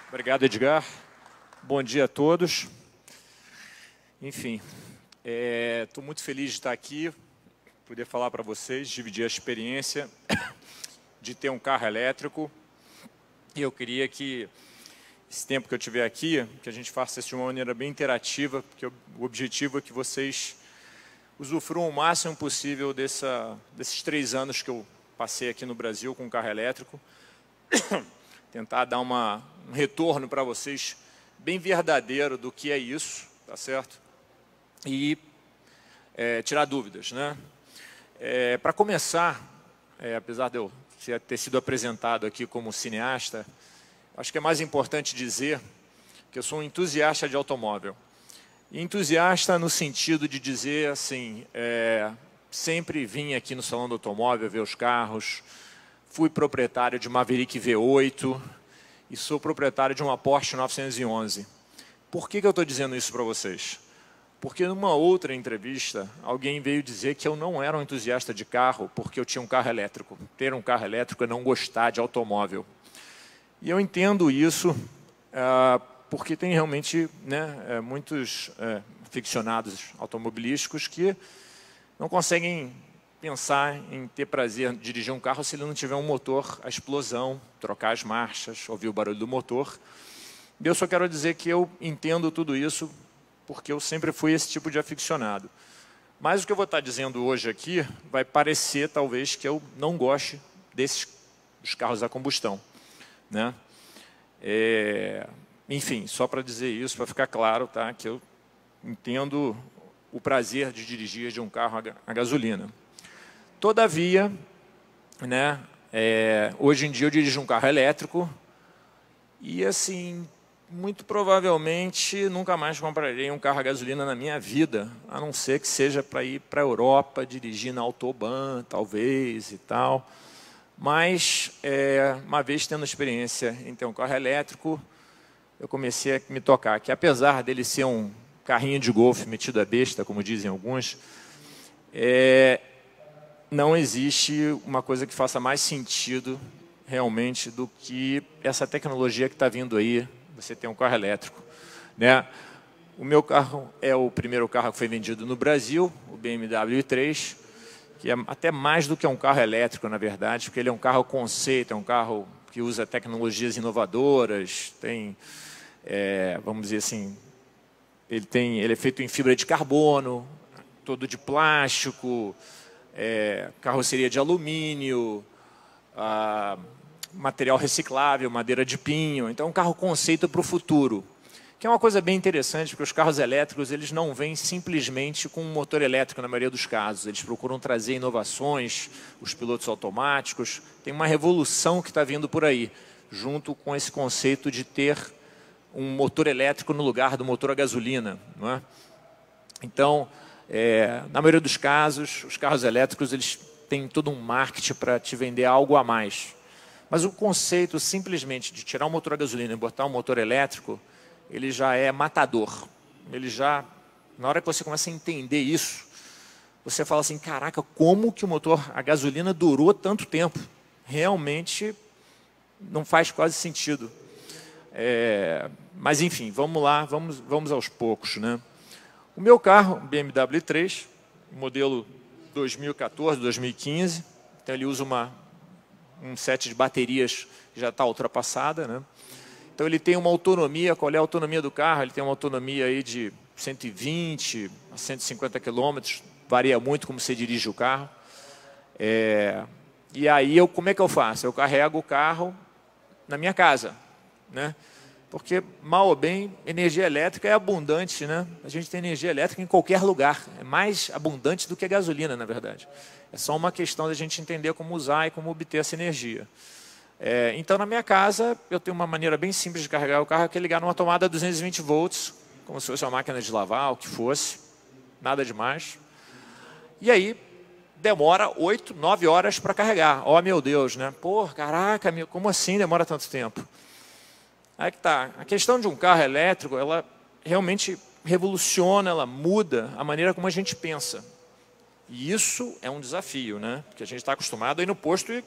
Obrigado, Edgar. Bom dia a todos. Enfim, estou muito feliz de estar aqui, poder falar para vocês, dividir a experiência de ter um carro elétrico. E eu queria que esse tempo que eu tiver aqui, que a gente faça isso de uma maneira bem interativa, porque o objetivo é que vocês usufruam o máximo possível desses 3 anos que eu passei aqui no Brasil com um carro elétrico. Tentar dar um retorno para vocês bem verdadeiro do que é isso, tá certo? E tirar dúvidas, né? Para começar, apesar de eu ter sido apresentado aqui como cineasta, acho que é mais importante dizer que eu sou um entusiasta de automóvel. E entusiasta no sentido de dizer assim, sempre vim aqui no Salão do Automóvel ver os carros. Fui proprietário de Maverick V8 e sou proprietário de uma Porsche 911. Por que eu estou dizendo isso para vocês? Porque numa outra entrevista, alguém veio dizer que eu não era um entusiasta de carro porque eu tinha um carro elétrico. Ter um carro elétrico é não gostar de automóvel. E eu entendo isso porque tem realmente muitos aficionados automobilísticos que não conseguem pensar em ter prazer de dirigir um carro se ele não tiver um motor, a explosão, trocar as marchas, ouvir o barulho do motor. E eu só quero dizer que eu entendo tudo isso porque eu sempre fui esse tipo de aficionado. Mas o que eu vou estar dizendo hoje aqui vai parecer, talvez, que eu não goste dos carros a combustão, né? Enfim, só para dizer isso, para ficar claro, tá, que eu entendo o prazer de dirigir de um carro a gasolina. Todavia, né, hoje em dia eu dirijo um carro elétrico e, assim, muito provavelmente nunca mais comprarei um carro a gasolina na minha vida, a não ser que seja para ir para a Europa, dirigir na Autobahn, talvez, e tal. Mas, uma vez tendo experiência em ter um carro elétrico, eu comecei a me tocar que, apesar dele ser um carrinho de golfe metido a besta, como dizem alguns, não existe uma coisa que faça mais sentido realmente do que essa tecnologia que está vindo aí, você tem um carro elétrico, né? O meu carro é o primeiro carro que foi vendido no Brasil, o BMW i3, que é até mais do que um carro elétrico, na verdade, porque ele é um carro conceito, é um carro que usa tecnologias inovadoras, tem, vamos dizer assim, ele é feito em fibra de carbono, todo de plástico, carroceria de alumínio, material reciclável, madeira de pinho. Então, é um carro conceito para o futuro, que é uma coisa bem interessante, porque os carros elétricos eles não vêm simplesmente com um motor elétrico, na maioria dos casos. Eles procuram trazer inovações, os pilotos automáticos. Tem uma revolução que está vindo por aí, junto com esse conceito de ter um motor elétrico no lugar do motor a gasolina, não é? Então, na maioria dos casos, os carros elétricos eles têm todo um marketing para te vender algo a mais. Mas o conceito simplesmente de tirar um motor a gasolina e botar um motor elétrico, ele já é matador. Ele já, na hora que você começa a entender isso, você fala assim, caraca, como que o motor a gasolina durou tanto tempo? Realmente não faz quase sentido. Mas enfim, vamos lá, vamos aos poucos, né? O meu carro, BMW i3, modelo 2014, 2015, então ele usa um set de baterias que já está ultrapassada, né? Então ele tem uma autonomia, qual é a autonomia do carro? Ele tem uma autonomia aí de 120 a 150 quilômetros, varia muito como você dirige o carro. E aí, como é que eu faço? Eu carrego o carro na minha casa, né? Porque, mal ou bem, energia elétrica é abundante, né? A gente tem energia elétrica em qualquer lugar. É mais abundante do que a gasolina, na verdade. É só uma questão da gente entender como usar e como obter essa energia. Então, na minha casa, eu tenho uma maneira bem simples de carregar o carro, que é ligar numa tomada a 220 volts, como se fosse uma máquina de lavar, o que fosse. Nada demais. E aí, demora 8, 9 horas para carregar. Oh, meu Deus, né? Pô, caraca, como assim demora tanto tempo? Aí que tá. A questão de um carro elétrico, ela realmente revoluciona, ela muda a maneira como a gente pensa. E isso é um desafio, né? Porque a gente está acostumado a ir no posto e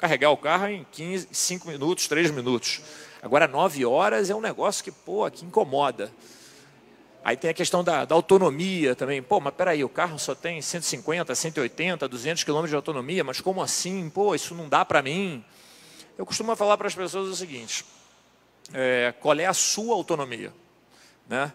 carregar o carro em 5 minutos, 3 minutos. Agora, 9 horas é um negócio que, pô, que incomoda. Aí tem a questão da autonomia também. Pô, mas peraí, o carro só tem 150, 180, 200 quilômetros de autonomia, mas como assim? Pô, isso não dá para mim. Eu costumo falar para as pessoas o seguinte, qual é a sua autonomia? Né?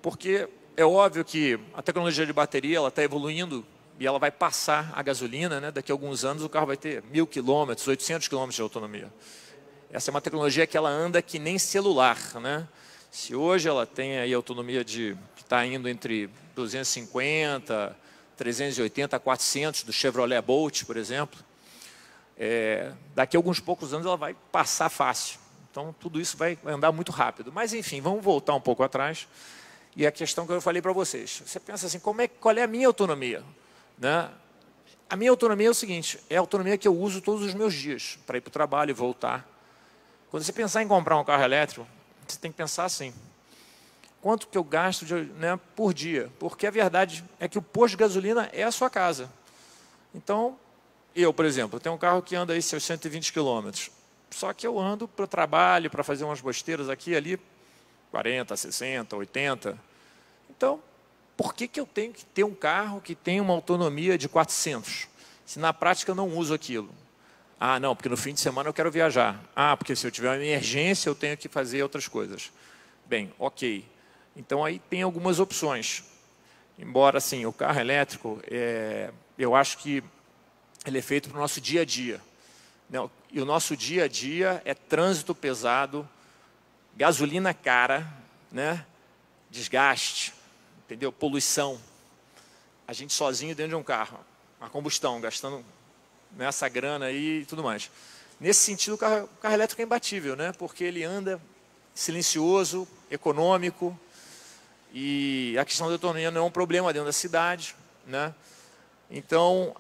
Porque é óbvio que a tecnologia de bateria está evoluindo e ela vai passar a gasolina, né? Daqui a alguns anos o carro vai ter 1.000 quilômetros, 800 quilômetros de autonomia. Essa é uma tecnologia que ela anda que nem celular, né? Se hoje ela tem aí autonomia que está indo entre 250, 380 a 400 do Chevrolet Bolt, por exemplo, daqui a alguns poucos anos ela vai passar fácil. Então, tudo isso vai andar muito rápido. Mas, enfim, vamos voltar um pouco atrás. E a questão que eu falei para vocês. Você pensa assim, qual é a minha autonomia? Né? A minha autonomia é o seguinte, é a autonomia que eu uso todos os meus dias, para ir para o trabalho e voltar. Quando você pensar em comprar um carro elétrico, você tem que pensar assim, quanto que eu gasto por dia? Porque a verdade é que o posto de gasolina é a sua casa. Então, eu, por exemplo, tenho um carro que anda aí seus 120 quilômetros. Só que eu ando para o trabalho, para fazer umas besteiras aqui e ali, 40, 60, 80. Então, por que eu tenho que ter um carro que tem uma autonomia de 400? Se na prática eu não uso aquilo. Ah, não, porque no fim de semana eu quero viajar. Ah, porque se eu tiver uma emergência eu tenho que fazer outras coisas. Bem, ok. Então aí tem algumas opções. Embora, assim, o carro elétrico, eu acho que ele é feito para o nosso dia a dia. E o nosso dia a dia é trânsito pesado, gasolina cara, né? Desgaste, entendeu? Poluição. A gente sozinho dentro de um carro, a combustão, gastando essa grana aí e tudo mais. Nesse sentido, o carro elétrico é imbatível, né? Porque ele anda silencioso, econômico, e a questão da autonomia não é um problema dentro da cidade, né? Então,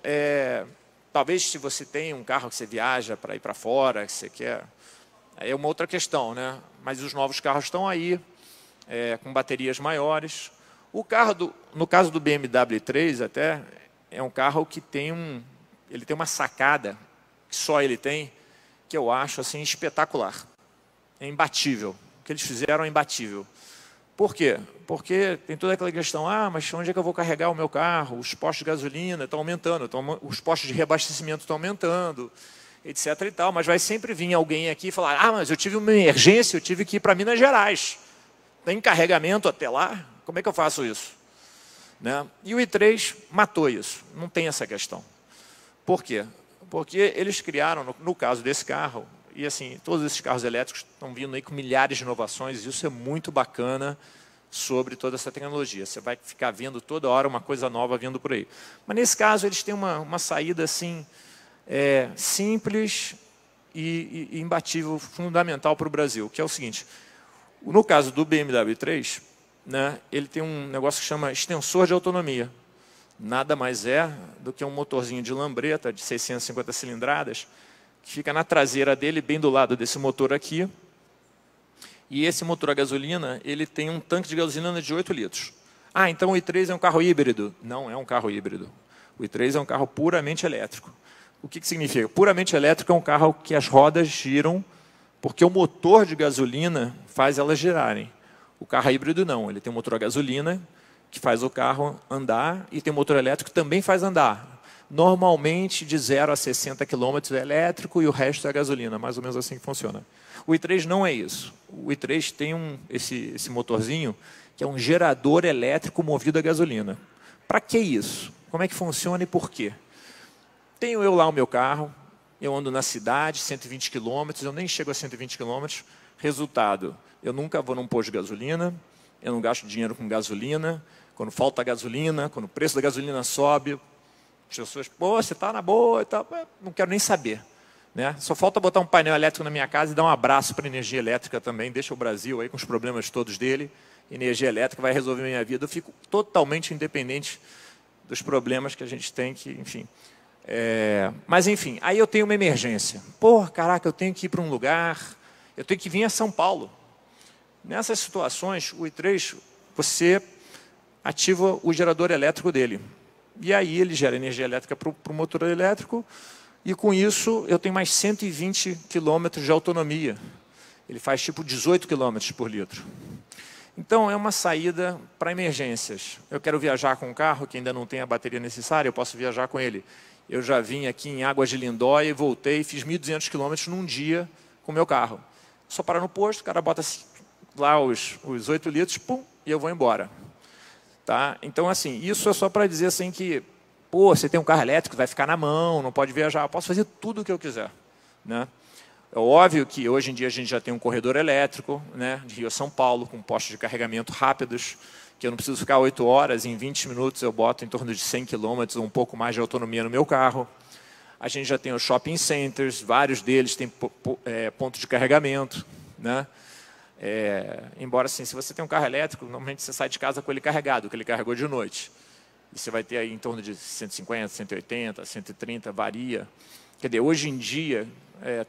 talvez se você tem um carro que você viaja para ir para fora, que você quer, é uma outra questão, né? Mas os novos carros estão aí, com baterias maiores. O carro, no caso do BMW i3, até, é um carro que ele tem uma sacada, que só ele tem, que eu acho assim, espetacular. É imbatível. O que eles fizeram é imbatível. Por quê? Porque tem toda aquela questão, mas onde é que eu vou carregar o meu carro? Os postos de gasolina estão aumentando, os postos de reabastecimento estão aumentando, etc. e tal, mas vai sempre vir alguém aqui e falar, mas eu tive uma emergência, eu tive que ir para Minas Gerais. Tem carregamento até lá? Como é que eu faço isso? Né? E o i3 matou isso, não tem essa questão. Por quê? Porque eles criaram, no caso desse carro, e assim, todos esses carros elétricos estão vindo aí com milhares de inovações, e isso é muito bacana sobre toda essa tecnologia. Você vai ficar vendo toda hora uma coisa nova vindo por aí. Mas nesse caso, eles têm uma saída assim, simples e imbatível, fundamental para o Brasil, que é o seguinte, no caso do BMW i3, né, ele tem um negócio que chama extensor de autonomia. Nada mais é do que um motorzinho de lambreta de 650 cilindradas, que fica na traseira dele, bem do lado desse motor aqui. E esse motor a gasolina, ele tem um tanque de gasolina de 8 litros. Então o i3 é um carro híbrido. Não é um carro híbrido. O i3 é um carro puramente elétrico. O que significa? Puramente elétrico é um carro que as rodas giram, porque o motor de gasolina faz elas girarem. O carro híbrido não, ele tem um motor a gasolina, que faz o carro andar, e tem um motor elétrico que também faz andar. Normalmente, de 0 a 60 km é elétrico e o resto é gasolina, mais ou menos assim que funciona. O i3 não é isso. O i3 tem esse motorzinho, que é um gerador elétrico movido a gasolina. Para que isso? Como é que funciona e por quê? Tenho eu lá o meu carro, eu ando na cidade, 120 km, eu nem chego a 120 km. Resultado, eu nunca vou num posto de gasolina, eu não gasto dinheiro com gasolina. Quando falta gasolina, quando o preço da gasolina sobe, as pessoas, você está na boa e tal, não quero nem saber. Né? Só falta botar um painel elétrico na minha casa e dar um abraço para a energia elétrica também, deixa o Brasil aí com os problemas todos dele, energia elétrica vai resolver a minha vida, eu fico totalmente independente dos problemas que a gente tem, enfim. Mas enfim, aí eu tenho uma emergência. Caraca, eu tenho que ir para um lugar, eu tenho que vir a São Paulo. Nessas situações, o i3, você ativa o gerador elétrico dele. E aí ele gera energia elétrica para o motor elétrico, e com isso eu tenho mais 120 quilômetros de autonomia. Ele faz tipo 18 quilômetros por litro. Então, é uma saída para emergências. Eu quero viajar com um carro que ainda não tem a bateria necessária, eu posso viajar com ele. Eu já vim aqui em Águas de Lindóia e voltei, fiz 1.200 quilômetros num dia com o meu carro. Só parar no posto, o cara bota lá os 8 litros, pum, e eu vou embora. Tá? Então, assim, isso é só para dizer assim que, pô, você tem um carro elétrico, vai ficar na mão, não pode viajar, eu posso fazer tudo o que eu quiser. Né? É óbvio que hoje em dia a gente já tem um corredor elétrico, né, de Rio a São Paulo, com postos de carregamento rápidos, que eu não preciso ficar 8 horas, em 20 minutos eu boto em torno de 100 quilômetros ou um pouco mais de autonomia no meu carro. A gente já tem os shopping centers, vários deles têm ponto de carregamento. Né? Embora, assim, se você tem um carro elétrico, normalmente você sai de casa com ele carregado, que ele carregou de noite. E você vai ter aí em torno de 150, 180, 130, varia. Quer dizer, hoje em dia,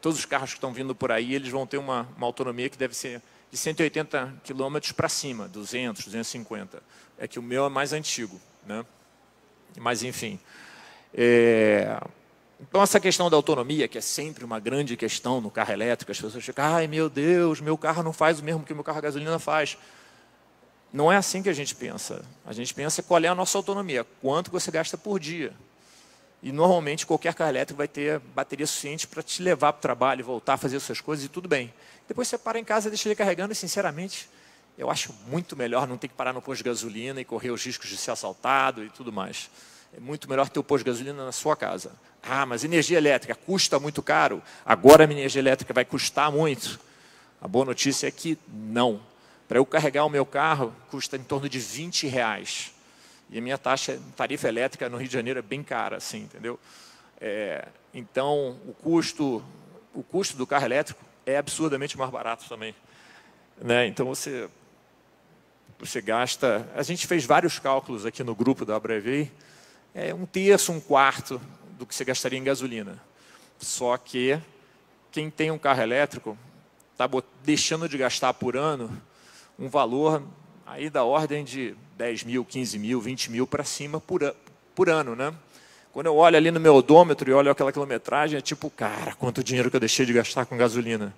todos os carros que estão vindo por aí, eles vão ter uma autonomia que deve ser de 180 km para cima, 200, 250. É que o meu é mais antigo. Né? Mas, enfim. Então, essa questão da autonomia, que é sempre uma grande questão no carro elétrico, as pessoas ficam, ai, meu Deus, meu carro não faz o mesmo que o meu carro a gasolina faz. Não é assim que a gente pensa. A gente pensa qual é a nossa autonomia, quanto você gasta por dia. E, normalmente, qualquer carro elétrico vai ter bateria suficiente para te levar para o trabalho, voltar a fazer as suas coisas e tudo bem. Depois você para em casa e deixa ele carregando e, sinceramente, eu acho muito melhor não ter que parar no posto de gasolina e correr os riscos de ser assaltado e tudo mais. É muito melhor ter o posto de gasolina na sua casa. Ah, mas energia elétrica custa muito caro. Agora a minha energia elétrica vai custar muito. A boa notícia é que não. Para eu carregar o meu carro, custa em torno de R$20. E a minha tarifa elétrica no Rio de Janeiro é bem cara, assim, entendeu? Então, o custo do carro elétrico é absurdamente mais barato também. Né? Então, você gasta... A gente fez vários cálculos aqui no grupo da Abrevei, um terço, um quarto do que você gastaria em gasolina. Só que quem tem um carro elétrico está deixando de gastar por ano um valor aí da ordem de 10 mil, 15 mil, 20 mil para cima por ano. Né? Quando eu olho ali no meu odômetro e olho aquela quilometragem, é tipo, cara, quanto dinheiro que eu deixei de gastar com gasolina.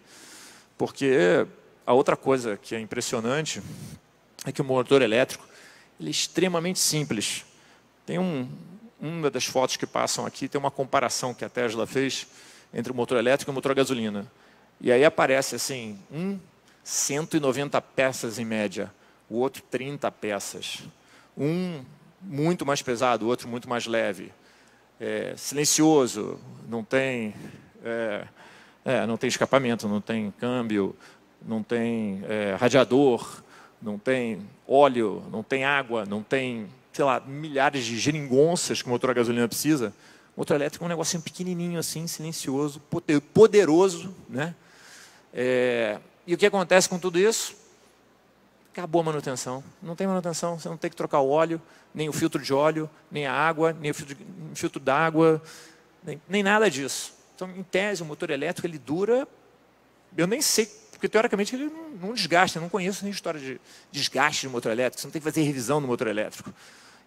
Porque a outra coisa que é impressionante é que o motor elétrico ele é extremamente simples. Tem uma das fotos que passam aqui, tem uma comparação que a Tesla fez entre o motor elétrico e o motor a gasolina. E aí aparece assim, 190 peças em média, o outro 30 peças. Um muito mais pesado, o outro muito mais leve. Silencioso, não tem escapamento, não tem câmbio, não tem radiador, não tem óleo, não tem água, não tem, sei lá, milhares de geringonças que o motor a gasolina precisa. O motor elétrico é um negocinho pequenininho assim, silencioso, poderoso, né? E o que acontece com tudo isso? Acabou a manutenção. Não tem manutenção, você não tem que trocar o óleo, nem o filtro de óleo, nem a água, nem o filtro d'água, nem nada disso. Então, em tese, o motor elétrico ele dura, eu nem sei, porque teoricamente ele não desgasta, eu não conheço nem história de desgaste de motor elétrico, você não tem que fazer revisão no motor elétrico.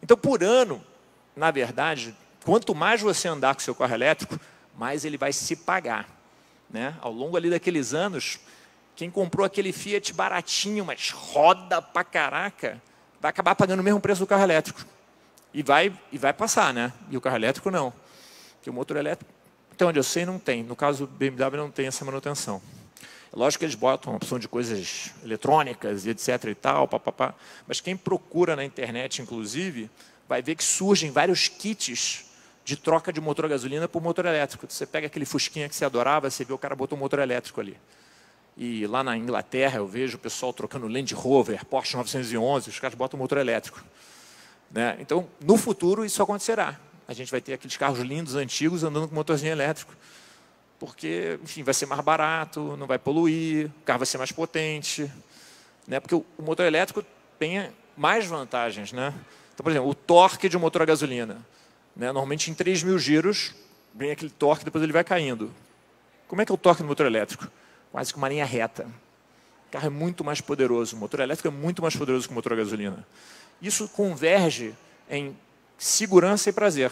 Então, por ano, na verdade, quanto mais você andar com o seu carro elétrico, mais ele vai se pagar. Né? Ao longo ali daqueles anos, quem comprou aquele Fiat baratinho, mas roda pra caraca, vai acabar pagando o mesmo preço do carro elétrico. E vai passar, né? E o carro elétrico não. Porque o motor elétrico, até onde eu sei, não tem. No caso do BMW, não tem essa manutenção. É lógico que eles botam uma opção de coisas eletrônicas e etc. e tal, papapá. Mas quem procura na internet, inclusive, vai ver que surgem vários kits de troca de motor a gasolina por motor elétrico. Você pega aquele fusquinha que você adorava, você vê o cara botou um motor elétrico ali. E lá na Inglaterra eu vejo o pessoal trocando Land Rover, Porsche 911, os caras botam motor elétrico. Né? Então, no futuro, isso acontecerá. A gente vai ter aqueles carros lindos, antigos, andando com motorzinho elétrico. Porque, enfim, vai ser mais barato, não vai poluir, o carro vai ser mais potente. Né? Porque o motor elétrico tem mais vantagens. Né? Então, por exemplo, o torque de um motor a gasolina. Né? Normalmente, em 3.000 giros, vem aquele torque, depois ele vai caindo. Como é que é o torque do motor elétrico? Quase que uma linha reta. O carro é muito mais poderoso, o motor elétrico é muito mais poderoso que o motor a gasolina. Isso converge em segurança e prazer.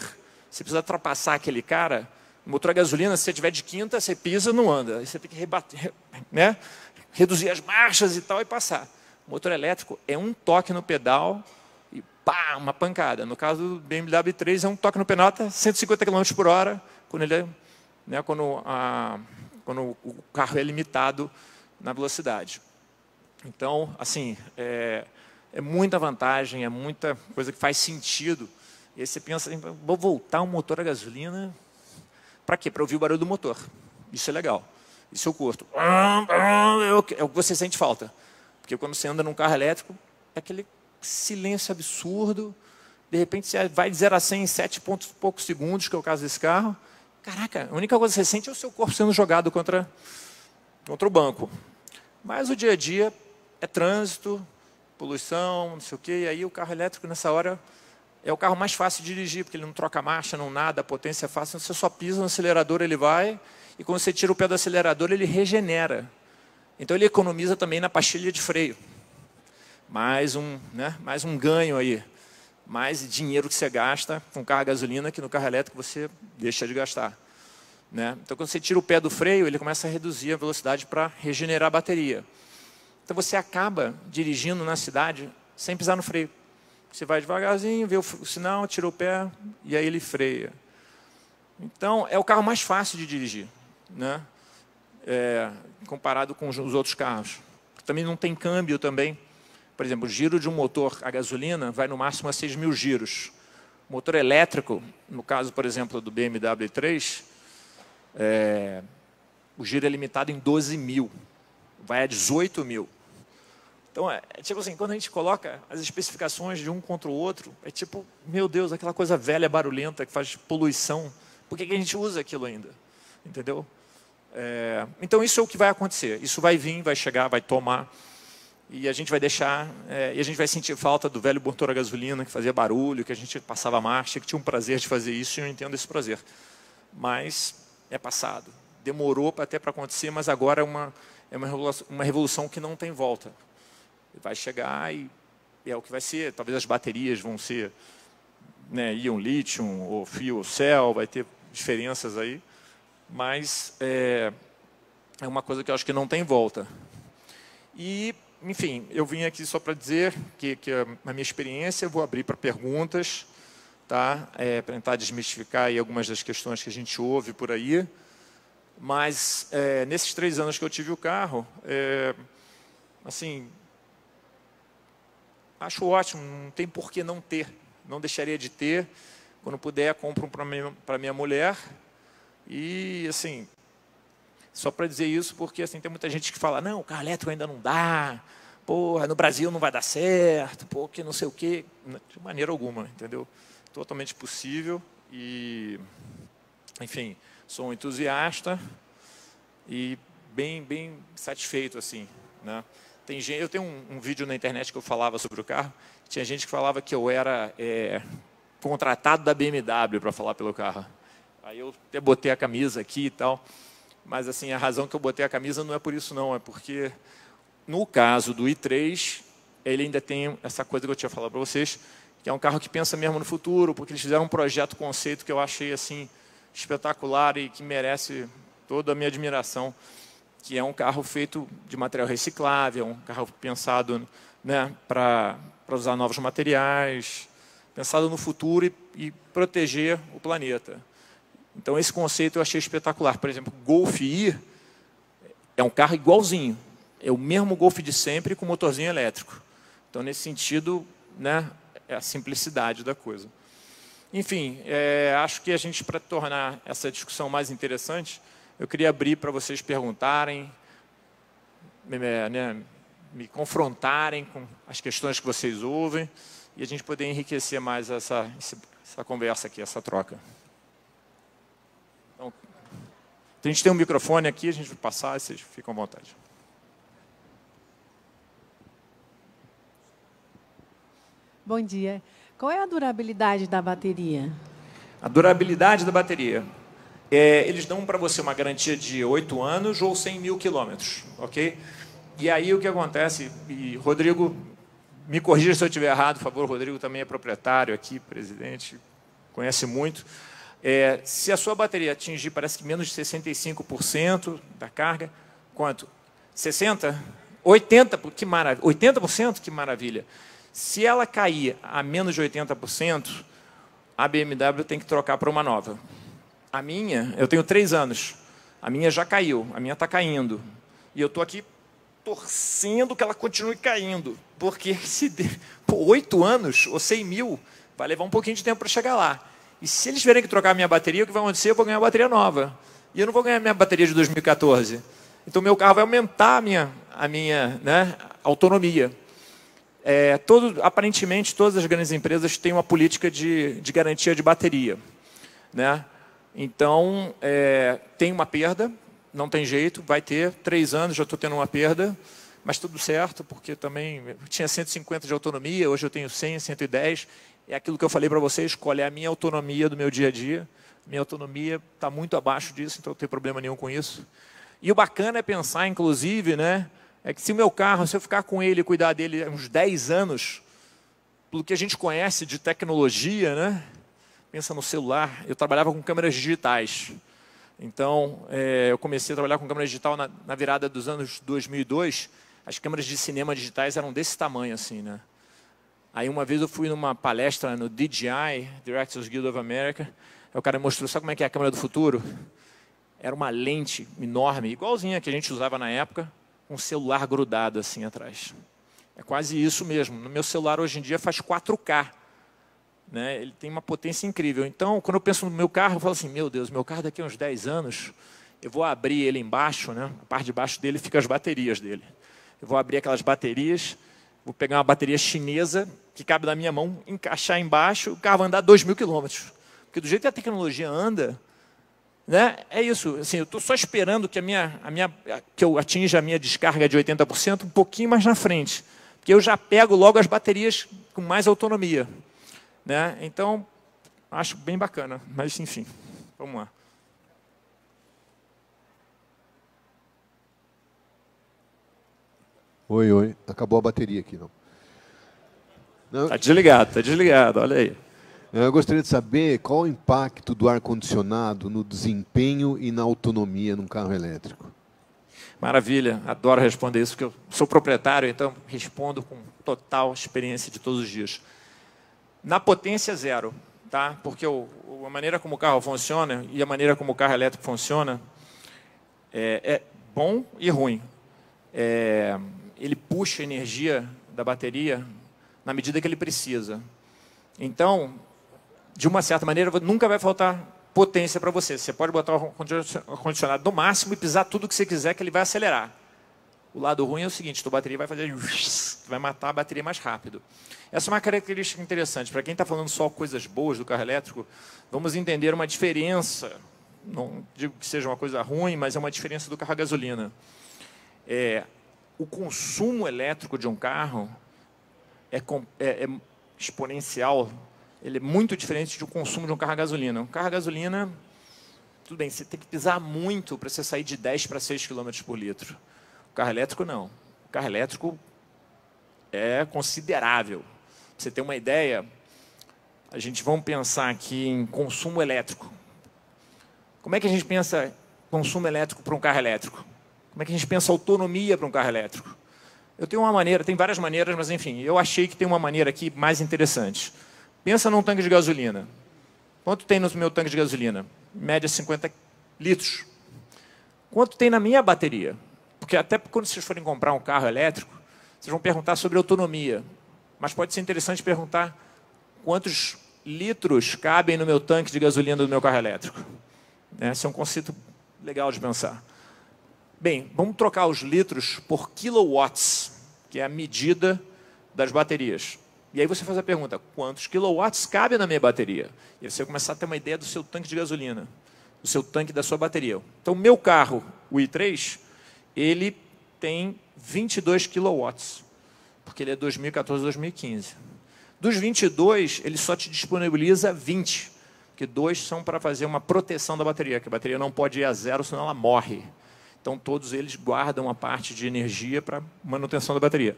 Você precisa ultrapassar aquele cara, O motor a gasolina, se você tiver de quinta, você pisa, não anda. Aí você tem que rebater, né? Reduzir as marchas e tal e passar. O motor elétrico é um toque no pedal e pá, uma pancada. No caso do BMW 3, é um toque no pedal até 150 km por hora, quando, né, quando o carro é limitado na velocidade. Então, assim, é muita vantagem, é muita coisa que faz sentido. E aí você pensa, vou voltar um motor a gasolina, para quê? Para ouvir o barulho do motor. Isso é legal. Isso eu curto. É o que você sente falta. Porque quando você anda num carro elétrico, é aquele silêncio absurdo. De repente, você vai de 0 a 100 em 7 pontos, poucos segundos, que é o caso desse carro. Caraca, a única coisa que você sente é o seu corpo sendo jogado contra o banco. Mas o dia a dia é trânsito, poluição, não sei o quê. E aí o carro elétrico, nessa hora, é o carro mais fácil de dirigir, porque ele não troca marcha, não nada, a potência é fácil. Você só pisa no acelerador, ele vai. E quando você tira o pé do acelerador, ele regenera. Então, ele economiza também na pastilha de freio. Mais um ganho aí. Mais dinheiro que você gasta com carro a gasolina, que no carro elétrico você deixa de gastar. Né? Então, quando você tira o pé do freio, ele começa a reduzir a velocidade para regenerar a bateria. Então, você acaba dirigindo na cidade sem pisar no freio. Você vai devagarzinho, vê o sinal, tira o pé e aí ele freia. Então, é o carro mais fácil de dirigir, né? Comparado com os outros carros. Também não tem câmbio também. Por exemplo, o giro de um motor a gasolina vai no máximo a 6.000 giros. O motor elétrico, no caso, por exemplo, do BMW 3, o giro é limitado em 12.000. Vai a 18.000. Então, tipo assim, quando a gente coloca as especificações de um contra o outro, é tipo, meu Deus, aquela coisa velha, barulhenta, que faz poluição. Por que a gente usa aquilo ainda? Entendeu? Então, isso é o que vai acontecer. Isso vai vir, vai chegar, vai tomar. E a gente vai deixar, e a gente vai sentir falta do velho motor a gasolina, que fazia barulho, que a gente passava marcha, que tinha um prazer de fazer isso, e eu entendo esse prazer. Mas é passado. Demorou até para acontecer, mas agora é uma revolução que não tem volta. Vai chegar e é o que vai ser. Talvez as baterias vão ser, né, íon lítio ou fuel cell, vai ter diferenças aí, mas é uma coisa que eu acho que não tem volta. E, enfim, eu vim aqui só para dizer que a minha experiência, eu vou abrir para perguntas, tá? Para tentar desmistificar aí algumas das questões que a gente ouve por aí. Mas, nesses 3 anos que eu tive o carro, assim, acho ótimo, não tem por que não ter. Não deixaria de ter. Quando puder, compro um para minha mulher. E, assim, só para dizer isso, porque assim, tem muita gente que fala, não, o carro elétrico ainda não dá, porra, no Brasil não vai dar certo, pô, que não sei o quê. De maneira alguma, entendeu? Totalmente possível. E, enfim, sou um entusiasta e bem satisfeito, assim, né? Eu tenho um vídeo na internet que eu falava sobre o carro. Tinha gente que falava que eu era contratado da BMW para falar pelo carro. Aí eu até botei a camisa aqui e tal. Mas assim, a razão que eu botei a camisa não é por isso, não. É porque, no caso do i3, ele ainda tem essa coisa que eu tinha falado para vocês, que é um carro que pensa mesmo no futuro, porque eles fizeram um projeto conceito que eu achei assim espetacular e que merece toda a minha admiração, que é um carro feito de material reciclável, um carro pensado, né, para usar novos materiais, pensado no futuro e proteger o planeta. Então, esse conceito eu achei espetacular. Por exemplo, o Golf I é um carro igualzinho. É o mesmo Golf de sempre com motorzinho elétrico. Então, nesse sentido, né, é a simplicidade da coisa. Enfim, acho que a gente, para tornar essa discussão mais interessante, eu queria abrir para vocês perguntarem, né, me confrontarem com as questões que vocês ouvem e a gente poder enriquecer mais essa conversa aqui, essa troca. Então, a gente tem um microfone aqui, a gente vai passar e vocês ficam à vontade. Bom dia. Qual é a durabilidade da bateria? A durabilidade da bateria. Eles dão para você uma garantia de 8 anos ou 100.000 quilômetros, ok? E aí o que acontece, e Rodrigo, me corrija se eu estiver errado, por favor, o Rodrigo também é proprietário aqui, presidente, conhece muito. Se a sua bateria atingir, parece que menos de 65% da carga, quanto? 60%? 80%? Que maravilha. 80%? Que maravilha. Se ela cair a menos de 80%, a BMW tem que trocar para uma nova. A minha, eu tenho 3 anos, a minha já caiu, a minha está caindo. E eu estou aqui torcendo que ela continue caindo, porque se 8 anos ou 100 mil, vai levar um pouquinho de tempo para chegar lá. E se eles tiverem que trocar a minha bateria, o que vai acontecer? Eu vou ganhar uma bateria nova. E eu não vou ganhar a minha bateria de 2014. Então, meu carro vai aumentar a minha autonomia. Aparentemente, todas as grandes empresas têm uma política de garantia de bateria. Então, tem uma perda, não tem jeito, vai ter 3 anos, já estou tendo uma perda, mas tudo certo, porque também eu tinha 150 de autonomia, hoje eu tenho 100, 110. É aquilo que eu falei para vocês, qual é a minha autonomia do meu dia a dia. Minha autonomia está muito abaixo disso, então não tem problema nenhum com isso. E o bacana é pensar, inclusive, é que se o meu carro, se eu ficar com ele e cuidar dele uns 10 anos, pelo que a gente conhece de tecnologia, pensa no celular, eu trabalhava com câmeras digitais. Então, eu comecei a trabalhar com câmera digital na virada dos anos 2002. As câmeras de cinema digitais eram desse tamanho, assim, Aí, uma vez, eu fui numa palestra no DJI, Directors Guild of America. Aí o cara me mostrou, sabe como é que é a câmera do futuro? Era uma lente enorme, igualzinha que a gente usava na época, com um celular grudado assim atrás. É quase isso mesmo. No meu celular, hoje em dia, faz 4K. Ele tem uma potência incrível. Então, quando eu penso no meu carro, eu falo assim, meu Deus, meu carro daqui a uns 10 anos, eu vou abrir ele embaixo, a parte de baixo dele fica as baterias dele. Eu vou abrir aquelas baterias, vou pegar uma bateria chinesa, que cabe na minha mão, encaixar embaixo, o carro vai andar 2.000 quilômetros. Porque do jeito que a tecnologia anda, é isso. Assim, eu estou só esperando que, que eu atinja a minha descarga de 80% um pouquinho mais na frente. Porque eu já pego logo as baterias com mais autonomia. Então, acho bem bacana. Mas, enfim, vamos lá. Oi. Acabou a bateria aqui, não? Está desligado, olha aí. Eu gostaria de saber qual o impacto do ar-condicionado no desempenho e na autonomia num carro elétrico. Maravilha, adoro responder isso, porque eu sou proprietário, então respondo com total experiência de todos os dias. Na potência, 0, porque a maneira como o carro funciona e a maneira como o carro elétrico funciona é bom e ruim. Ele puxa a energia da bateria na medida que ele precisa. Então, de uma certa maneira, nunca vai faltar potência para você. Você pode botar o ar-condicionado no máximo e pisar tudo que você quiser, que ele vai acelerar. O lado ruim é o seguinte, a bateria vai matar a bateria mais rápido. Essa é uma característica interessante. Para quem está falando só coisas boas do carro elétrico, vamos entender uma diferença. Não digo que seja uma coisa ruim, mas é uma diferença do carro a gasolina. O consumo elétrico de um carro é exponencial. Ele é muito diferente do consumo de um carro a gasolina. Um carro a gasolina, tudo bem, você tem que pisar muito para você sair de 10 para 6 km por litro. O carro elétrico, não. O carro elétrico é considerável. Pra você ter uma ideia, vamos pensar aqui em consumo elétrico. Como é que a gente pensa consumo elétrico para um carro elétrico? Como é que a gente pensa autonomia para um carro elétrico? Eu tenho uma maneira, tem várias maneiras, mas enfim, eu achei que tem uma maneira aqui mais interessante. Pensa num tanque de gasolina. Quanto tem no meu tanque de gasolina? Em média, 50 litros. Quanto tem na minha bateria? Porque até quando vocês forem comprar um carro elétrico, vocês vão perguntar sobre autonomia. Mas pode ser interessante perguntar quantos litros cabem no meu tanque de gasolina do meu carro elétrico. Esse é um conceito legal de pensar. Bem, vamos trocar os litros por kilowatts, que é a medida das baterias. E aí você faz a pergunta, quantos kilowatts cabe na minha bateria? E aí você vai começar a ter uma ideia do seu tanque de gasolina, do seu tanque da sua bateria. Então, o meu carro, o i3, ele tem 22 kilowatts, porque ele é 2014, 2015. Dos 22, ele só te disponibiliza 20, porque 2 são para fazer uma proteção da bateria, que a bateria não pode ir a 0, senão ela morre. Então, todos eles guardam a parte de energia para manutenção da bateria.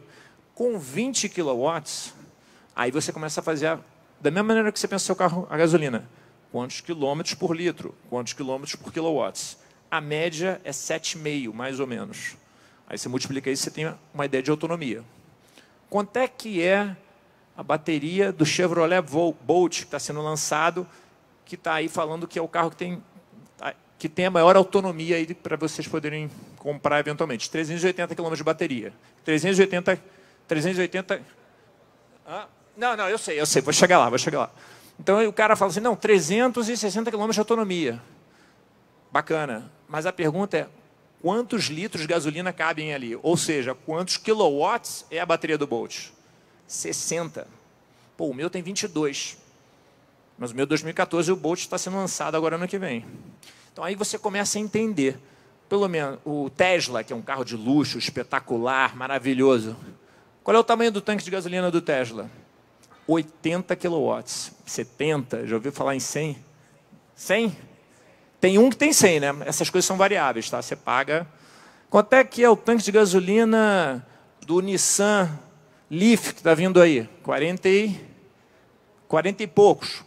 Com 20 kilowatts, aí você começa a fazer, da mesma maneira que você pensa no seu carro a gasolina, quantos quilômetros por litro, quantos quilômetros por quilowatts. A média é 7,5, mais ou menos. Aí você multiplica isso, você tem uma ideia de autonomia. Quanto é que é a bateria do Chevrolet Bolt, que está sendo lançado, que está aí falando que é o carro que tem a maior autonomia aí para vocês poderem comprar eventualmente. 380 km de bateria. 380... Não, eu sei, vou chegar lá. Então o cara fala assim, não, 360 km de autonomia. Bacana. Mas a pergunta é, quantos litros de gasolina cabem ali? Ou seja, quantos quilowatts é a bateria do Bolt? 60. Pô, o meu tem 22. Mas o meu 2014, o Bolt está sendo lançado agora ano que vem. Então aí você começa a entender. Pelo menos o Tesla, que é um carro de luxo, espetacular, maravilhoso. Qual é o tamanho do tanque de gasolina do Tesla? 80 quilowatts. 70, já ouviu falar em 100? 100? Tem um que tem 100, né? Essas coisas são variáveis, tá? Você paga. Quanto é que é o tanque de gasolina do Nissan Leaf, que está vindo aí? 40 e poucos.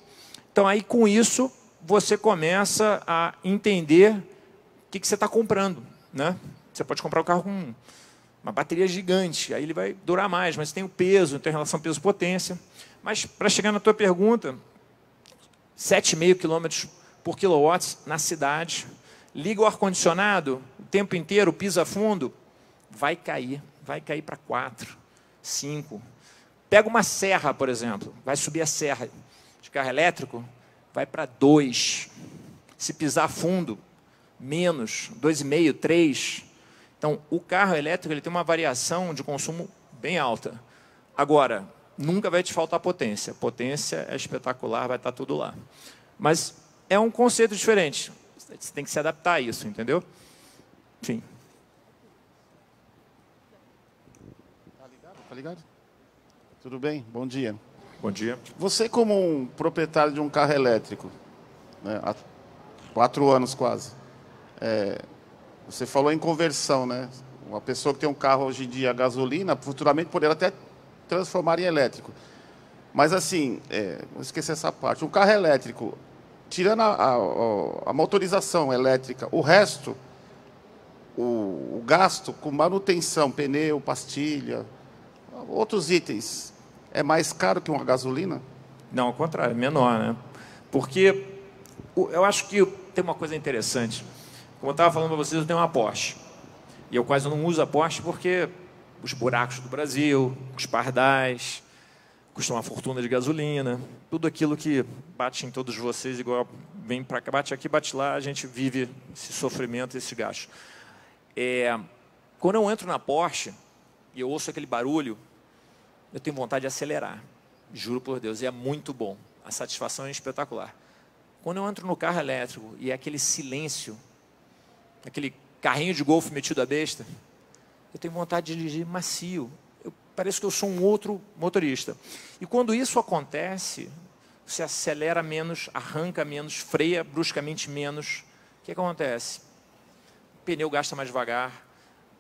Então, aí, com isso, você começa a entender o que você está comprando, né? Você pode comprar um carro com uma bateria gigante, aí ele vai durar mais, mas tem o peso, tem a relação peso-potência. Mas, para chegar na tua pergunta, 7,5 km por quilowatts na cidade, liga o ar-condicionado o tempo inteiro, pisa fundo, vai cair para 4, 5. Pega uma serra, por exemplo, vai subir a serra de carro elétrico, vai para 2. Se pisar fundo, menos, 2,5, 3. Então, o carro elétrico ele tem uma variação de consumo bem alta. Agora, nunca vai te faltar potência. Potência é espetacular, vai estar tudo lá. Mas é um conceito diferente. Você tem que se adaptar a isso, entendeu? Enfim. Tá ligado? Tudo bem? Bom dia. Bom dia. Você, como um proprietário de um carro elétrico, né, há 4 anos quase, você falou em conversão, né? Uma pessoa que tem um carro hoje em dia a gasolina, futuramente poderá até transformar em elétrico. Mas, assim, vou esquecer essa parte. Um carro elétrico, tirando a motorização elétrica, o resto, o gasto com manutenção, pneu, pastilha, outros itens, é mais caro que uma gasolina? Não, ao contrário, é menor, né? Porque eu acho que tem uma coisa interessante. Como eu estava falando para vocês, eu tenho uma Porsche. E eu quase não uso a Porsche porque os buracos do Brasil, os pardais, custa uma fortuna de gasolina, tudo aquilo que bate em todos vocês, igual vem para cá, bate aqui, bate lá, a gente vive esse sofrimento, esse gasto. Quando eu entro na Porsche e eu ouço aquele barulho, eu tenho vontade de acelerar, juro por Deus, e é muito bom, a satisfação é espetacular. Quando eu entro no carro elétrico e é aquele silêncio, aquele carrinho de golfe metido a besta, eu tenho vontade de dirigir macio. Parece que eu sou um outro motorista. E quando isso acontece, você acelera menos, arranca menos, freia bruscamente menos. O que acontece? O pneu gasta mais devagar,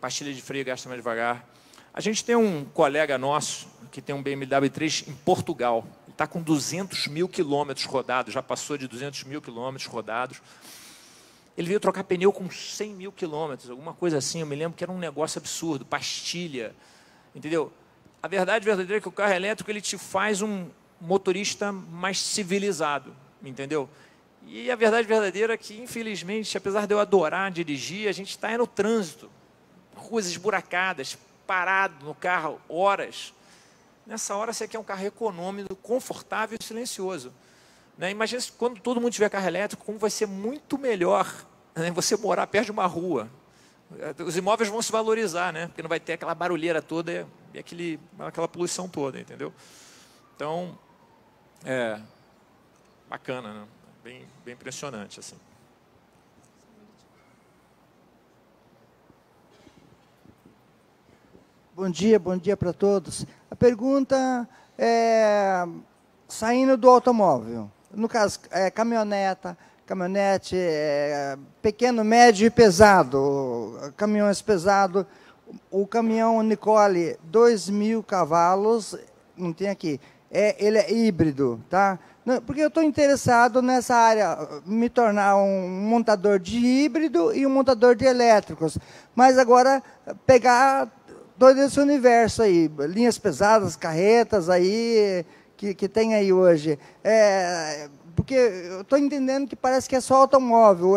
pastilha de freio gasta mais devagar. A gente tem um colega nosso que tem um BMW 3 em Portugal. Ele está com 200 mil quilômetros rodados, já passou de 200 mil quilômetros rodados. Ele veio trocar pneu com 100 mil quilômetros, alguma coisa assim. Eu me lembro que era um negócio absurdo, pastilha, entendeu? A verdade verdadeira é que o carro elétrico ele te faz um motorista mais civilizado, entendeu? E a verdade verdadeira é que, infelizmente, apesar de eu adorar dirigir, a gente está no trânsito, ruas esburacadas, parado no carro, horas. Nessa hora você quer um carro econômico, confortável e silencioso. Né? Imagina quando todo mundo tiver carro elétrico, como vai ser muito melhor, né, você morar perto de uma rua. Os imóveis vão se valorizar, né? Porque não vai ter aquela barulheira toda e aquela poluição toda, entendeu? Então, bacana, né? Bem impressionante, assim. Bom dia para todos. A pergunta é, saindo do automóvel, no caso, caminhonete, pequeno, médio e pesado, caminhões pesados, o caminhão Nicole, 2.000 cavalos, não tem aqui, ele é híbrido, tá? Porque eu estou interessado nessa área, me tornar um montador de híbrido e um montador de elétricos. Mas agora, pegar todo esse universo aí, linhas pesadas, carretas aí, que tem aí hoje. Porque eu estou entendendo que parece que é só automóvel,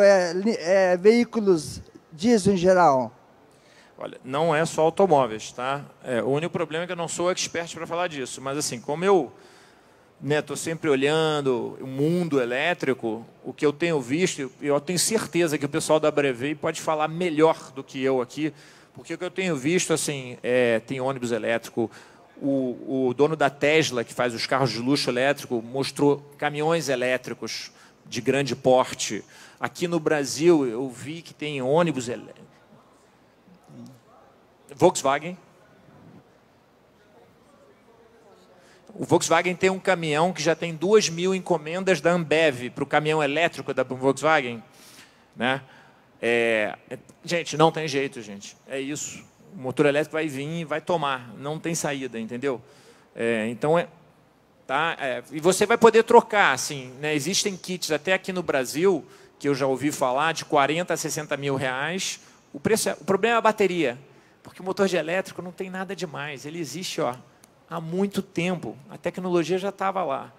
veículos diesel em geral. Olha, não é só automóveis, tá? O único problema é que eu não sou expert para falar disso. Mas, assim, como eu estou sempre olhando o mundo elétrico, o que eu tenho visto, eu tenho certeza que o pessoal da Brevey pode falar melhor do que eu aqui, porque o que eu tenho visto, assim, tem ônibus elétrico, o dono da Tesla, que faz os carros de luxo elétrico, mostrou caminhões elétricos de grande porte. Aqui no Brasil, eu vi que tem ônibus elétricos. Volkswagen. O Volkswagen tem um caminhão que já tem 2.000 encomendas da Ambev para o caminhão elétrico da Volkswagen, né? Gente, não tem jeito, gente. É isso. O motor elétrico vai vir e vai tomar. Não tem saída, entendeu? Então, e você vai poder trocar, assim, né? Existem kits até aqui no Brasil, que eu já ouvi falar, de 40 a 60 mil reais. O problema é a bateria, porque o motor de elétrico não tem nada demais. Ele existe, há muito tempo. A tecnologia já estava lá.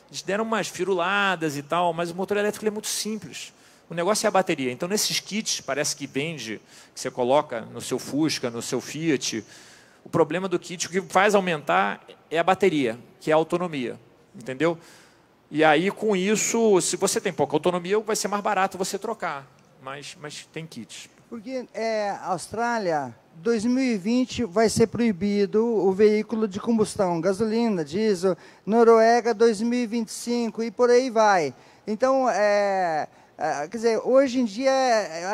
Eles deram umas firuladas e tal, mas o motor elétrico é muito simples. O negócio é a bateria. Então, nesses kits, parece que vende, que você coloca no seu Fusca, no seu Fiat. O problema do kit, o que faz aumentar é a bateria, que é a autonomia. Entendeu? E aí, com isso, se você tem pouca autonomia, vai ser mais barato você trocar. Mas tem kits. Porque Austrália, 2020 vai ser proibido o veículo de combustão, gasolina, diesel. Noruega, 2025 e por aí vai. Então, quer dizer, hoje em dia,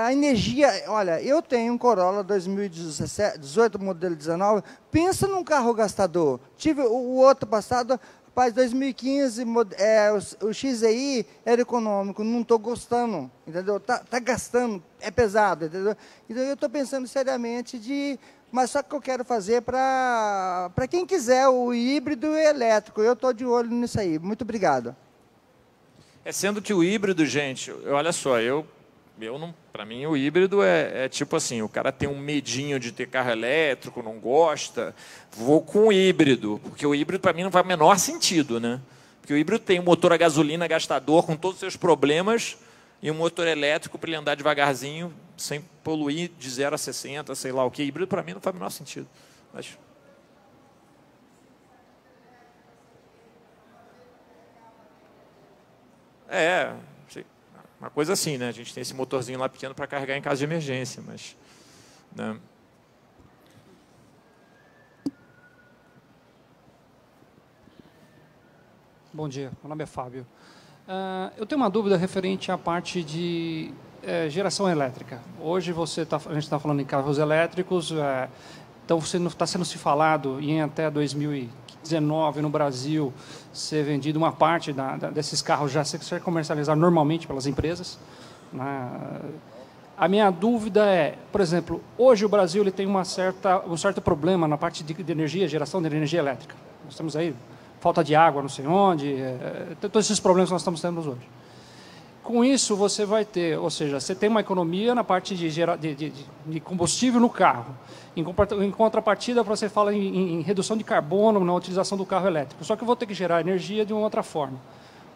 a energia... Olha, eu tenho um Corolla 2018, modelo 19. Pensa num carro gastador. Tive o outro passado... Rapaz, 2015, o XEI era econômico, não estou gostando, entendeu? Tá gastando, é pesado, entendeu? Então, eu estou pensando seriamente mas só que eu quero fazer para quem quiser o híbrido e elétrico. Eu estou de olho nisso aí. Muito obrigado. Sendo que o híbrido, gente, olha só, para mim o híbrido é tipo assim, o cara tem um medinho de ter carro elétrico, não gosta, vou com o híbrido, porque o híbrido para mim não faz o menor sentido, né? Porque o híbrido tem um motor a gasolina gastador com todos os seus problemas e um motor elétrico para ele andar devagarzinho, sem poluir de 0 a 60, sei lá o que. Híbrido para mim não faz o menor sentido. Mas... uma coisa assim, né? A gente tem esse motorzinho lá pequeno para carregar em caso de emergência, mas... Né? Bom dia, meu nome é Fábio. Eu tenho uma dúvida referente à parte de geração elétrica. Hoje a gente está falando em carros elétricos, então está sendo se falado em até 2019 no Brasil ser vendido uma parte desses carros já ser comercializados normalmente pelas empresas. A minha dúvida é, por exemplo, hoje o Brasil ele tem um certo problema na parte de energia, geração de energia elétrica. Nós temos aí falta de água, não sei onde, todos esses problemas que nós estamos tendo hoje. Com isso, você vai ter, ou seja, você tem uma economia na parte de combustível no carro. Em contrapartida, você fala em redução de carbono na utilização do carro elétrico. Só que eu vou ter que gerar energia de uma outra forma.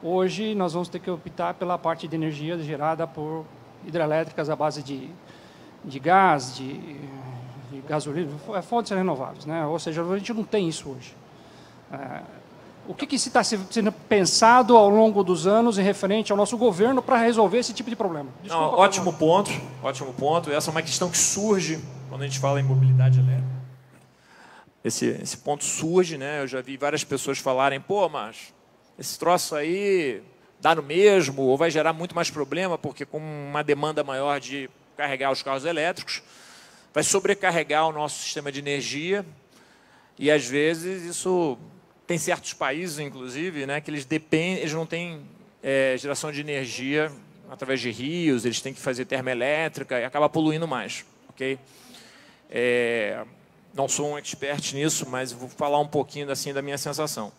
Hoje, nós vamos ter que optar pela parte de energia gerada por hidrelétricas à base de gás, de gasolina, fontes renováveis, né? Ou seja, a gente não tem isso hoje. O que está sendo pensado ao longo dos anos em referente ao nosso governo para resolver esse tipo de problema? Desculpa, não, ótimo ponto. Essa é uma questão que surge quando a gente fala em mobilidade elétrica. Esse ponto surge, né? Eu já vi várias pessoas falarem, mas esse troço aí dá no mesmo ou vai gerar muito mais problema, porque com uma demanda maior de carregar os carros elétricos, vai sobrecarregar o nosso sistema de energia e, às vezes, isso... Tem certos países, inclusive, né, que eles não têm geração de energia através de rios, eles têm que fazer termoelétrica e acaba poluindo mais. Okay? Não sou um expert nisso, mas vou falar um pouquinho assim, da minha sensação.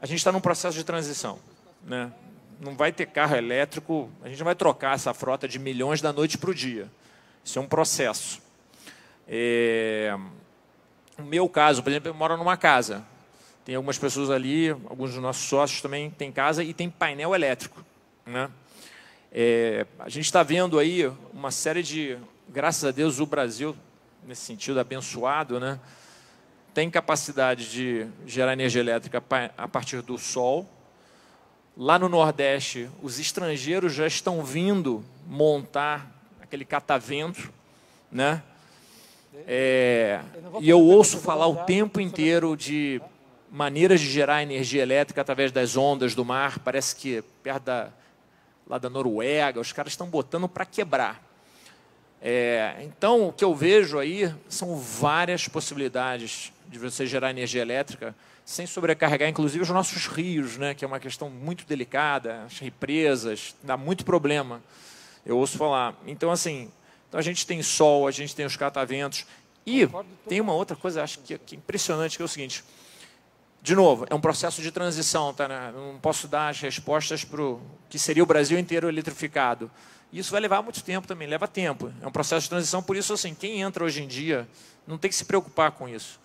a gente está num processo de transição, né? Não vai ter carro elétrico, a gente não vai trocar essa frota de milhões da noite para o dia. Isso é um processo. No meu caso, por exemplo, eu moro numa casa. Tem algumas pessoas ali, alguns dos nossos sócios também têm casa e tem painel elétrico, né? A gente está vendo aí uma série de, graças a Deus, o Brasil, nesse sentido, abençoado, né? Tem capacidade de gerar energia elétrica a partir do sol. Lá no Nordeste, os estrangeiros já estão vindo montar aquele catavento, né? E eu ouço falar o tempo inteiro de maneiras de gerar energia elétrica através das ondas do mar. Parece que perto lá da Noruega, os caras estão botando para quebrar. Então, o que eu vejo aí são várias possibilidades de você gerar energia elétrica sem sobrecarregar, inclusive, os nossos rios, né, que é uma questão muito delicada, as represas, dá muito problema, eu ouço falar. Então, assim, a gente tem sol, a gente tem os cataventos, e tem uma outra coisa, acho que é impressionante, que é o seguinte, de novo, é um processo de transição, tá, né? Não posso dar as respostas para o que seria o Brasil inteiro eletrificado. Isso vai levar muito tempo também, leva tempo. É um processo de transição, por isso, assim, quem entra hoje em dia não tem que se preocupar com isso.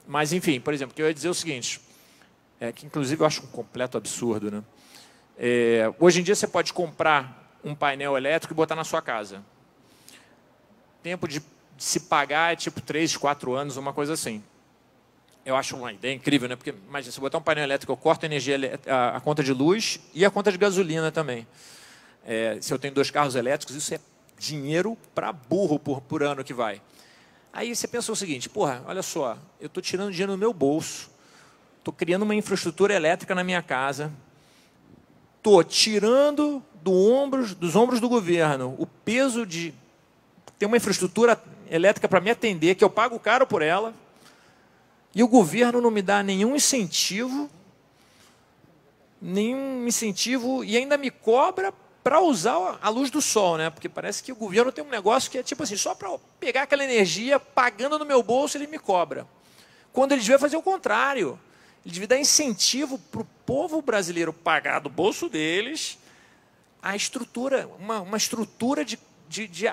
Mas, enfim, por exemplo, que eu ia dizer o seguinte, que inclusive eu acho um completo absurdo, né? Hoje em dia você pode comprar um painel elétrico e botar na sua casa. Tempo de se pagar é tipo 3, 4 anos, uma coisa assim. Eu acho uma ideia incrível, né? Porque, imagina, se botar um painel elétrico, eu corto a conta de luz e a conta de gasolina também. Se eu tenho 2 carros elétricos, isso é dinheiro para burro por ano que vai. Aí você pensa o seguinte, porra, olha só, eu estou tirando dinheiro do meu bolso, estou criando uma infraestrutura elétrica na minha casa, estou tirando dos ombros do governo o peso de ter uma infraestrutura elétrica para me atender, que eu pago caro por ela, e o governo não me dá nenhum incentivo e ainda me cobra para usar a luz do sol, né? Porque parece que o governo tem um negócio que é tipo assim, só para pegar aquela energia, pagando no meu bolso, ele me cobra. Quando ele devia fazer o contrário. Ele devia dar incentivo para o povo brasileiro pagar do bolso deles a estrutura, uma estrutura de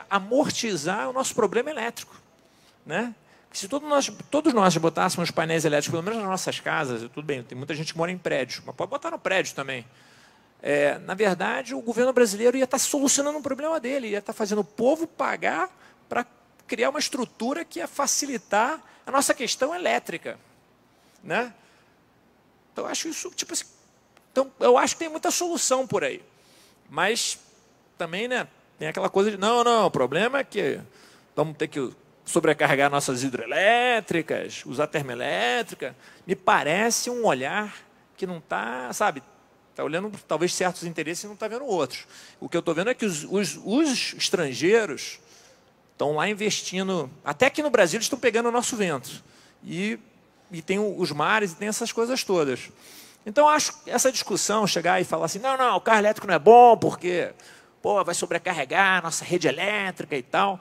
amortizar o nosso problema elétrico, né? Se todos nós botássemos painéis elétricos, pelo menos nas nossas casas, tudo bem, tem muita gente que mora em prédios, mas pode botar no prédio também. Na verdade, o governo brasileiro ia estar solucionando um problema dele, ia estar fazendo o povo pagar para criar uma estrutura que ia facilitar a nossa questão elétrica, né? Então, eu acho isso, tipo assim, eu acho que tem muita solução por aí. Mas também, né, tem aquela coisa de, não, o problema é que vamos ter que sobrecarregar nossas hidrelétricas, usar termoelétrica. Me parece um olhar que não está, sabe, está olhando talvez certos interesses e não está vendo outros. O que eu estou vendo é que os estrangeiros estão lá investindo, até aqui no Brasil eles estão pegando o nosso vento. E tem os mares e tem essas coisas todas. Então, acho que essa discussão, chegar e falar assim, não, o carro elétrico não é bom porque vai sobrecarregar a nossa rede elétrica e tal,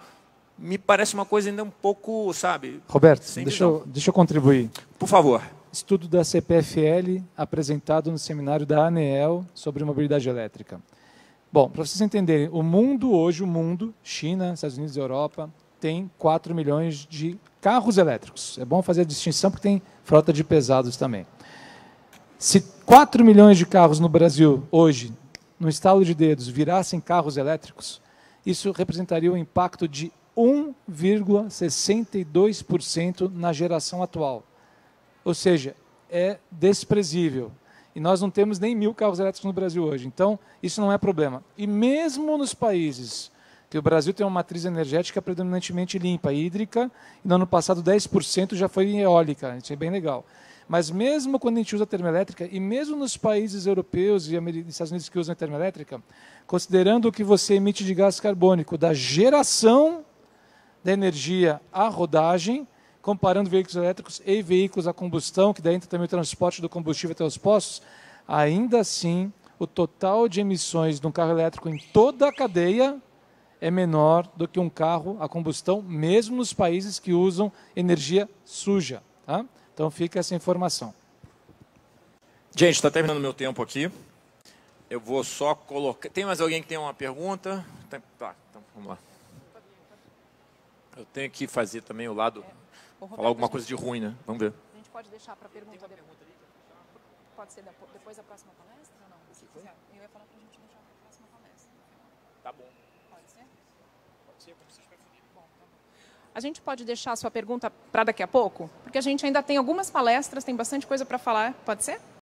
me parece uma coisa ainda um pouco, sabe... Roberto, deixa eu contribuir. Por favor. Estudo da CPFL apresentado no seminário da ANEEL sobre mobilidade elétrica. Bom, para vocês entenderem, o mundo hoje, China, Estados Unidos e Europa, tem 4 milhões de carros elétricos. É bom fazer a distinção porque tem frota de pesados também. Se 4 milhões de carros no Brasil hoje, no estalo de dedos, virassem carros elétricos, isso representaria um impacto de 1,62% na geração atual. Ou seja, é desprezível. E nós não temos nem 1.000 carros elétricos no Brasil hoje. Então, isso não é problema. E mesmo nos países que o Brasil tem uma matriz energética predominantemente limpa, hídrica, e no ano passado 10% já foi em eólica. Isso é bem legal. Mas mesmo quando a gente usa termoelétrica, e mesmo nos países europeus e Estados Unidos que usam a termoelétrica, considerando o que você emite de gás carbônico da geração da energia à rodagem, comparando veículos elétricos e veículos a combustão, que daí entra também o transporte do combustível até os postos, ainda assim, o total de emissões de um carro elétrico em toda a cadeia é menor do que um carro a combustão, mesmo nos países que usam energia suja. Tá? Então, fica essa informação. Gente, está terminando o meu tempo aqui. Eu vou só colocar... Tem mais alguém que tem uma pergunta? Tá, então vamos lá. Eu tenho que fazer também o lado... falar alguma coisa de ruim, né? Vamos ver. A gente pode deixar para pergunta depois. Pode ser depois da próxima palestra ou não? Se quiser. Eu ia falar para a gente deixar para a próxima palestra. Tá bom. Pode ser? Pode ser, como vocês preferirem. Bom, tá bom. A gente pode deixar a sua pergunta para daqui a pouco? Porque a gente ainda tem algumas palestras, tem bastante coisa para falar. Pode ser?